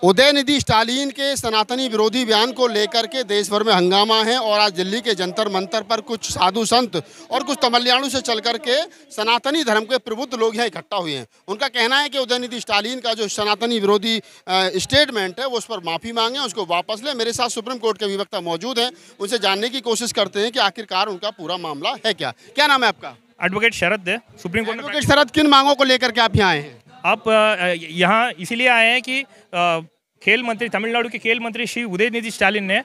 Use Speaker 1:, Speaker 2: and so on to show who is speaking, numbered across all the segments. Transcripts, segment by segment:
Speaker 1: उदयनिधि स्टालिन के सनातनी विरोधी बयान को लेकर के देश भर में हंगामा है और आज दिल्ली के जंतर मंतर पर कुछ साधु संत और कुछ तमिलनाडु से चल करके सनातनी धर्म के प्रबुद्ध लोग यहाँ इकट्ठा हुए हैं। उनका कहना है कि उदयनिधि स्टालिन का जो सनातनी विरोधी स्टेटमेंट है वो उस पर माफ़ी मांगे, उसको वापस लें। मेरे साथ सुप्रीम कोर्ट के अधिवक्ता मौजूद हैं, उनसे जानने की कोशिश करते हैं कि आखिरकार उनका पूरा मामला है क्या। क्या नाम है आपका?
Speaker 2: एडवोकेट शरद है, सुप्रीम कोर्ट।
Speaker 1: एडवोकेट शरद, किन मांगों को लेकर के आप यहाँ आए हैं?
Speaker 2: आप यहाँ इसीलिए आए हैं कि खेल मंत्री, तमिलनाडु के खेल मंत्री श्री उदयनिधि स्टालिन ने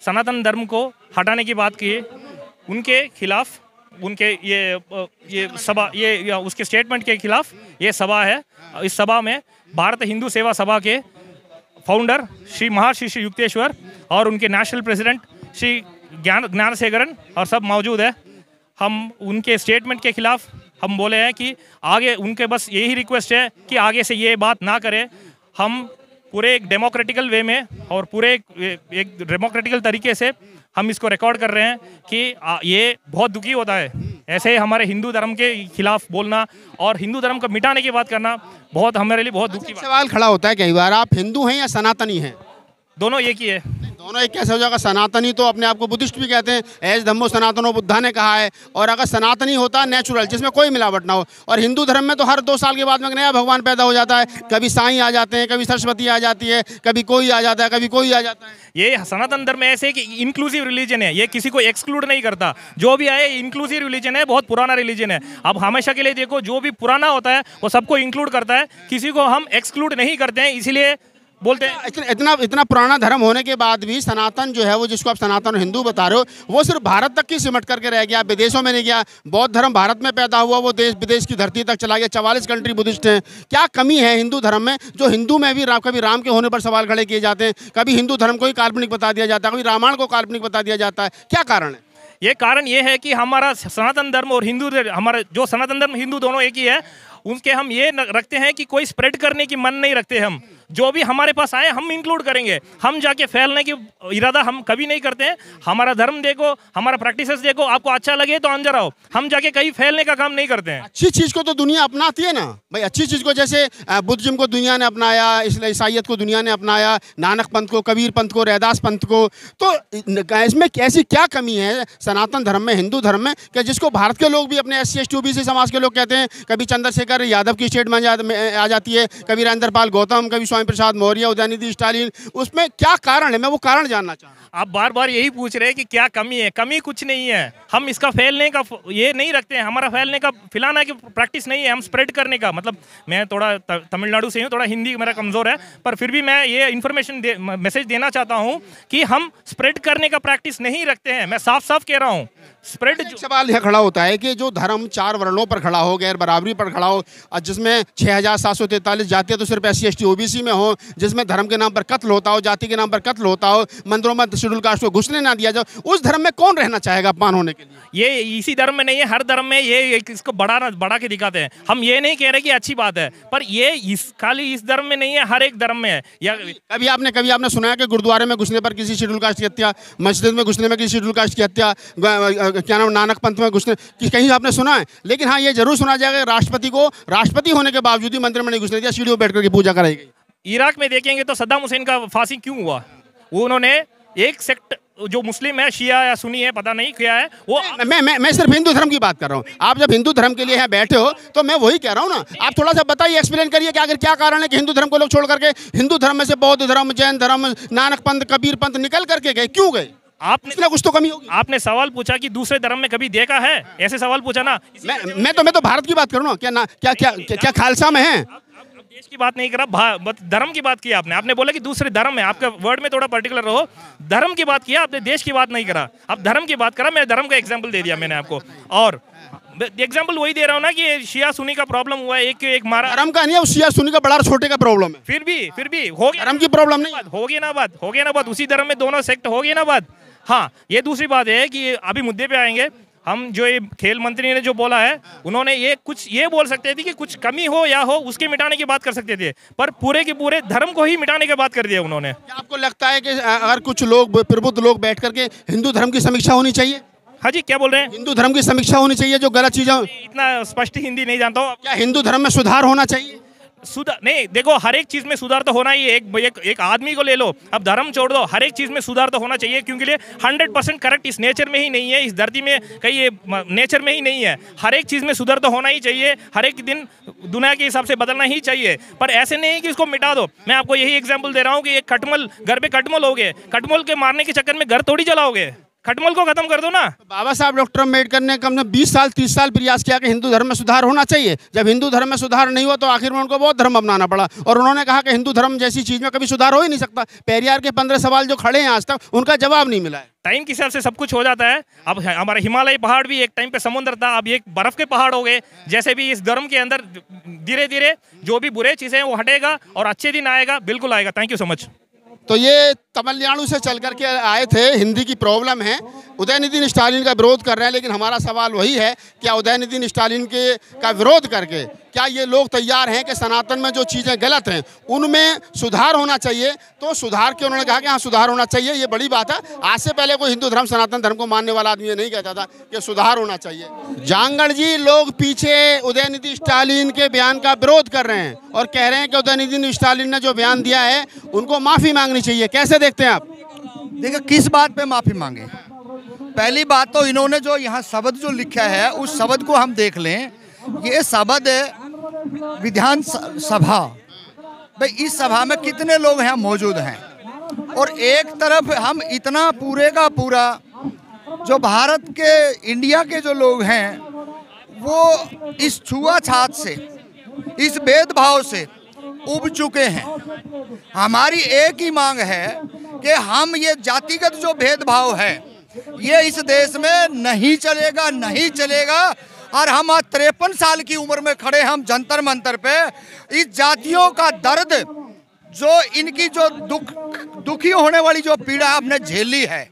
Speaker 2: सनातन धर्म को हटाने की बात की है। उनके खिलाफ उनके ये सभा, ये उसके स्टेटमेंट के खिलाफ ये सभा है। इस सभा में भारत हिंदू सेवा सभा के फाउंडर श्री महर्षि श्री युक्तेश्वर और उनके नेशनल प्रेसिडेंट श्री ज्ञानशेखरन और सब मौजूद है। हम उनके स्टेटमेंट के खिलाफ हम बोले हैं कि आगे उनके बस यही रिक्वेस्ट है कि आगे से ये बात ना करें। हम पूरे एक डेमोक्रेटिकल वे में और पूरे एक डेमोक्रेटिकल तरीके से हम इसको रिकॉर्ड कर रहे हैं कि ये बहुत दुखी होता है ऐसे हमारे हिंदू धर्म के खिलाफ बोलना और हिंदू धर्म को मिटाने की बात करना बहुत हमारे लिए बहुत दुखी।
Speaker 1: सवाल खड़ा होता है कई बार, आप हिंदू हैं या सनातनी हैं?
Speaker 2: दोनों एक ही है।
Speaker 1: दोनों एक कैसे हो जाएगा? सनातनी तो अपने आप को बुद्धिस्ट भी कहते हैं, एज धम्मो सनातनो बुद्धा ने कहा है। और अगर सनातनी होता नेचुरल, जिसमें कोई मिलावट ना हो, और हिंदू धर्म में तो हर 2 साल के बाद में एक नया भगवान पैदा हो जाता है। कभी साईं आ जाते हैं, कभी सरस्वती आ जाती है, कभी कोई आ जाता है, कभी कोई आ जाता है।
Speaker 2: ये सनातन धर्म ऐसे है कि इंक्लूसिव रिलीजन है, ये किसी को एक्सक्लूड नहीं करता। जो भी आए इंक्लूसिव रिलीजन है, बहुत पुराना रिलीजन है। अब हमेशा के लिए देखो, जो भी पुराना होता है वो सबको इंक्लूड करता है, किसी को हम एक्सक्लूड नहीं करते हैं। इसीलिए बोलते हैं
Speaker 1: इतना पुराना धर्म होने के बाद भी सनातन जो है वो, जिसको आप सनातन हिंदू बता रहे हो, वो सिर्फ भारत तक ही सिमट करके रह गया, विदेशों में नहीं गया। बौद्ध धर्म भारत में पैदा हुआ, वो देश विदेश की धरती तक चला गया। 44 कंट्री बुद्धिस्ट हैं। क्या कमी है हिंदू धर्म में जो हिंदू में भी कभी राम के होने पर सवाल खड़े किए जाते हैं, कभी हिंदू धर्म को ही काल्पनिक बता दिया जाता है, कभी रामायण को काल्पनिक बता दिया जाता है? क्या कारण है?
Speaker 2: ये कारण ये है कि हमारा सनातन धर्म और हिंदू, हमारा जो सनातन धर्म हिंदू दोनों एक ही है, उनके हम ये रखते हैं कि कोई स्प्रेड करने की मन नहीं रखते। हम जो भी हमारे पास आए हम इंक्लूड करेंगे, हम जाके फैलने की इरादा हम कभी नहीं करते हैं। हमारा धर्म देखो, हमारा प्रैक्टिसेस देखो, आपको अच्छा लगे तो अंदर आओ, हम जाके कहीं फैलने का काम नहीं करते हैं।
Speaker 1: अच्छी चीज़ को तो दुनिया अपनाती है ना भाई। अच्छी चीज़ को, जैसे बुद्धिज्म को दुनिया ने अपनाया, ईसाइयत को दुनिया ने अपनाया, नानक पंथ को, कबीर पंथ को, रैदास पंथ को। तो इसमें ऐसी क्या कमी है सनातन धर्म में, हिंदू धर्म में, कि जिसको भारत के लोग भी अपने SC ST OBC समाज के लोग कहते हैं? कभी चंद्रशेखर यादव की स्टेट में आ जाती है, कभी राजेंद्र पाल गौतम, कभी स्वामी प्रसाद मौर्य, उदयनिधि स्टालिन। उसमें क्या कारण है? मैं वो कारण जानना चाह रहा हूँ।
Speaker 2: आप बार बार यही पूछ रहे हैं कि क्या कमी है। कमी कुछ नहीं है। हम इसका फैलने का ये नहीं रखते हैं। हमारा फैलने का, फैलाना की प्रैक्टिस नहीं है, हम स्प्रेड करने का। मतलब मैं थोड़ा तमिलनाडु से हूँ, थोड़ा हिंदी मेरा कमज़ोर है, पर फिर भी मैं ये इन्फॉर्मेशन मैसेज देना चाहता हूँ कि हम स्प्रेड करने का प्रैक्टिस नहीं रखते हैं। मैं साफ साफ कह रहा हूँ। स्प्रेड
Speaker 1: सवाल यह खड़ा होता है कि जो धर्म 4 वर्णों पर खड़ा हो, गैर बराबरी पर खड़ा हो, और जिसमें 6743 जातियाँ तो सिर्फ SC ST OBC में हो, जिसमें धर्म के नाम पर कत्ल होता हो, जाति के नाम पर कत्ल होता हो, मंदिरों में शेड्यूल कास्ट को घुसने ना दिया जाए, उस धर्म में कौन रहना चाहेगा अपमान होने के लिए?
Speaker 2: ये इसी धर्म में नहीं है, हर धर्म में ये इसको बढ़ा के दिखाते हैं। हम ये नहीं कह रहे कि अच्छी बात है, पर ये खाली इस धर्म में नहीं है, हर एक धर्म में है। या
Speaker 1: कभी आपने सुना है कि गुरुद्वारे में घुसने पर किसी शेड्यूल कास्ट की हत्या, मस्जिद में घुसने में किसी शेड्यूल कास्ट की हत्या, क्या नाम, नानक पंथ में घुसने कहीं आपने सुना है? लेकिन हाँ, ये जरूर सुना जाएगा राष्ट्रपति को राष्ट्रपति होने के बावजूद ही मंदिर में नहीं घुसने दिया, सीढ़ियों बैठ करके पूजा कराई गई।
Speaker 2: इराक में देखेंगे तो सद्दाम हुसैन का फांसी क्यों हुआ? उन्होंने एक सेक्ट जो मुस्लिम है, शिया या सुन्नी है, पता नहीं क्या है वो।
Speaker 1: मैं सिर्फ हिंदू धर्म की बात कर रहा हूँ। आप जब हिंदू धर्म के लिए यहाँ बैठे हो तो मैं वही कह रहा हूँ ना। आप थोड़ा सा बताइए, एक्सप्लेन करिए कि आखिर क्या कारण है कि हिंदू धर्म को लोग छोड़ करके हिंदू धर्म में से बौद्ध धर्म, जैन धर्म, नानक पंथ, कबीर पंथ निकल करके गए, क्यों गए? आपने कुछ तो कमी होगी।
Speaker 2: आपने सवाल पूछा कि दूसरे धर्म में कभी देखा है, ऐसे सवाल पूछा ना।
Speaker 1: मैं तो भारत की बात कर रहा हूँ। क्या खालसा में है?
Speaker 2: देश की बात नहीं करा, धर्म की बात की आपने बोला कि दूसरे धर्म में, आपका वर्ड में थोड़ा पर्टिकुलर रहो। धर्म की बात किया आपने, देश की बात नहीं करा। अब धर्म की बात करा, मैं धर्म का एग्जांपल दे दिया मैंने आपको, और एग्जांपल वही दे रहा हूँ ना कि शिया सुन्नी का प्रॉब्लम हुआ है, एक मारा।
Speaker 1: धर्म का नहीं है, शिया सुन्नी का बड़ा छोटे का प्रॉब्लम है।
Speaker 2: फिर भी हो गया,
Speaker 1: धर्म की प्रॉब्लम नहीं,
Speaker 2: हो गई ना बात। उसी धर्म में दोनों सेक्ट हो गई ना बात। हाँ, ये दूसरी बात है कि अभी मुद्दे पे आएंगे हम। जो ये खेल मंत्री ने जो बोला है, उन्होंने ये बोल सकते थे कि कुछ कमी हो या हो, उसके मिटाने की बात कर सकते थे, पर पूरे के पूरे धर्म को ही मिटाने की बात कर दिया उन्होंने।
Speaker 1: क्या आपको लगता है कि अगर कुछ लोग, प्रबुद्ध लोग बैठ करके हिंदू धर्म की समीक्षा होनी चाहिए?
Speaker 2: हाँ जी, क्या बोल रहे हैं?
Speaker 1: हिंदू धर्म की समीक्षा होनी चाहिए, जो गलत चीजें।
Speaker 2: इतना स्पष्ट हिंदी नहीं जानता हूँ।
Speaker 1: क्या हिंदू धर्म में सुधार होना चाहिए?
Speaker 2: सुधार नहीं, देखो हर एक चीज में सुधार तो होना ही है। एक आदमी को ले लो, अब धर्म छोड़ दो, हर एक चीज में सुधार तो होना चाहिए, क्योंकि 100% करेक्ट इस नेचर में ही नहीं है, इस धरती में कहीं ये नेचर में ही नहीं है। हर एक चीज में सुधार तो होना ही चाहिए, हर एक दिन दुनिया के हिसाब से बदलना ही चाहिए, पर ऐसे नहीं कि इसको मिटा दो। मैं आपको यही एग्जाम्पल दे रहा हूँ कि एक खटमल, घर पे खटमल हो गए, खटमल के मारने के चक्कर में घर थोड़ी जलाओगे, खटमल को खत्म कर दो ना।
Speaker 1: बाबा साहब डॉक्टर अम्बेडकर ने कम से 20 साल 30 साल प्रयास किया कि हिंदू धर्म में सुधार होना चाहिए। जब हिंदू धर्म में सुधार नहीं हुआ तो आखिर में उनको बौद्ध धर्म अपनाना पड़ा, और उन्होंने कहा कि हिंदू धर्म जैसी चीज में कभी सुधार हो ही नहीं सकता। पेरियार के 15 सवाल जो खड़े हैं आज तक, उनका जवाब नहीं मिला है।
Speaker 2: टाइम के हिसाब से सब कुछ हो जाता है। अब हमारा हिमालय पहाड़ भी एक टाइम पे समुद्र था, अब ये बर्फ के पहाड़ हो गए। जैसे भी इस धर्म के अंदर धीरे धीरे जो भी बुरे चीजें हैं वो हटेगा और अच्छे दिन आएगा, बिल्कुल आएगा। Thank you so much.
Speaker 1: तो ये तमिलनाडु से चल करके आए थे, हिंदी की प्रॉब्लम है, उदयनिधि स्टालिन का विरोध कर रहे हैं। लेकिन हमारा सवाल वही है, क्या उदयनिधि स्टालिन का विरोध करके क्या ये लोग तैयार हैं कि सनातन में जो चीज़ें गलत हैं उनमें सुधार होना चाहिए? तो सुधार के उन्होंने कहा कि हाँ सुधार होना चाहिए, ये बड़ी बात है। आज से पहले कोई हिंदू धर्म सनातन धर्म को मानने वाला आदमी ये नहीं कहता था कि सुधार होना चाहिए। जांगड़ जी, लोग पीछे उदयनिधि स्टालिन के बयान का विरोध कर रहे हैं और कह रहे हैं कि उदयनिधि स्टालिन ने जो बयान दिया है उनको माफ़ी मांगनी चाहिए। कैसे देखते हैं आप?
Speaker 3: देखिए, किस बात पे माफ़ी मांगे? पहली बात तो इन्होंने जो यहाँ शब्द जो लिखा है उस शब्द को हम देख लें। ये शब्द विधान सभा, भाई इस सभा में कितने लोग यहाँ मौजूद हैं, और एक तरफ हम इतना पूरे का पूरा जो भारत के इंडिया के जो लोग हैं वो इस छुआछात से, इस भेदभाव से उब चुके हैं। हमारी एक ही मांग है कि हम ये जातिगत जो भेदभाव है ये इस देश में नहीं चलेगा, नहीं चलेगा। और हम आज 53 साल की उम्र में खड़े, हम जंतर मंतर पे इस जातियों का दर्द, जो इनकी जो दुखी होने वाली जो पीड़ा हमने झेली है,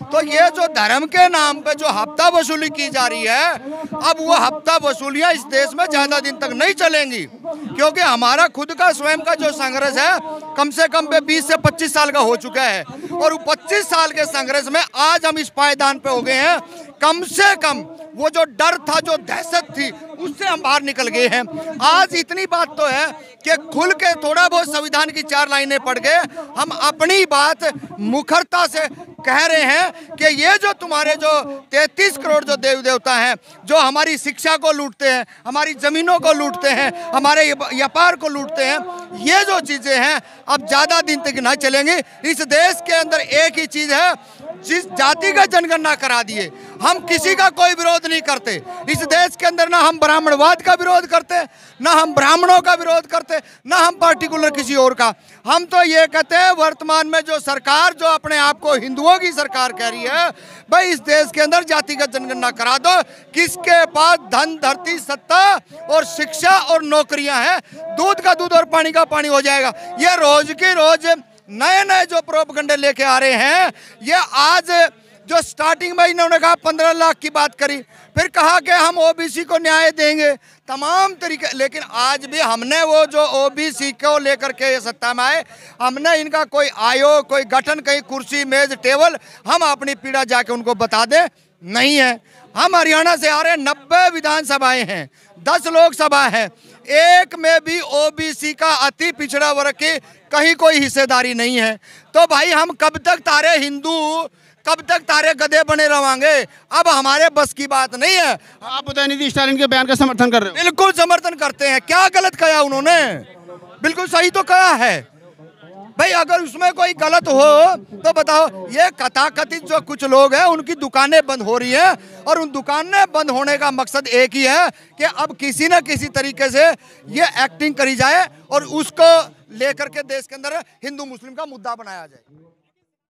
Speaker 3: तो ये जो धर्म के नाम पे जो हफ्ता वसूली की जा रही है, अब वो हफ्ता वसूलियां इस देश में ज्यादा दिन तक नहीं चलेंगी, क्योंकि हमारा खुद का स्वयं का जो संघर्ष है कम से कम 20 से 25 साल का हो चुका है, और 25 साल के संघर्ष में आज हम इस पायदान पे हो गए हैं। कम से कम वो जो डर था, जो दहशत थी, उससे हम बाहर निकल गए हैं। आज इतनी बात तो है कि खुल के थोड़ा बहुत संविधान की 4 लाइनें पढ़ के हम अपनी बात मुखरता से कह रहे हैं कि ये जो तुम्हारे जो 33 करोड़ जो देवी देवता हैं, जो हमारी शिक्षा को लूटते हैं, हमारी जमीनों को लूटते हैं, हमारे व्यापार को लूटते हैं, ये जो चीजें हैं अब ज्यादा दिन तक नहीं चलेंगी। इस देश के अंदर एक ही चीज है, जिस जाति का जनगणना करा दिए, हम किसी का कोई विरोध नहीं करते। इस देश के अंदर ना हम ब्राह्मणवाद का विरोध करते, ना हम ब्राह्मणों का विरोध करते, ना हम पार्टिकुलर किसी और का। हम तो ये कहते हैं, वर्तमान में जो सरकार जो अपने आप को हिंदुओं की सरकार कह रही है, भाई इस देश के अंदर जातिगत जनगणना करा दो। किसके पास धन, धरती, सत्ता और शिक्षा और नौकरियां हैं, दूध का दूध और पानी का पानी हो जाएगा। ये रोज की रोज नए नए जो प्रोपगंडे लेके आ रहे हैं, ये आज जो स्टार्टिंग में इन्होंने कहा 15 लाख की बात करी, फिर कहा कि हम ओबीसी को न्याय देंगे, तमाम तरीके। लेकिन आज भी हमने वो जो ओबीसी को लेकर के सत्ता में आए, हमने इनका कोई आयोग, कोई गठन, कहीं कुर्सी मेज टेबल, हम अपनी पीड़ा जाके उनको बता दें, नहीं है। हम हरियाणा से आ रहे हैं, 90 विधानसभाएं हैं, 10 लोकसभा है, एक में भी ओबीसी का अति पिछड़ा वर्ग की कहीं कोई हिस्सेदारी नहीं है। तो भाई हम कब तक तारे हिंदू, कब तक तारे गधे बने रहेंगे? अब हमारे बस की बात नहीं है।
Speaker 1: आप उदयनिधि स्टालिन के बयान का समर्थन कर रहे हो?
Speaker 3: बिल्कुल समर्थन करते हैं। क्या गलत कहा उन्होंने? बिल्कुल सही तो कहा है भाई। अगर उसमें कोई गलत हो तो बताओ। ये कथाकथित जो कुछ लोग हैं उनकी दुकानें बंद हो रही हैं, और उन दुकानें बंद होने का मकसद एक ही है कि अब किसी न किसी तरीके से ये एक्टिंग करी जाए और उसको लेकर के देश के अंदर हिंदू मुस्लिम का मुद्दा बनाया जाए।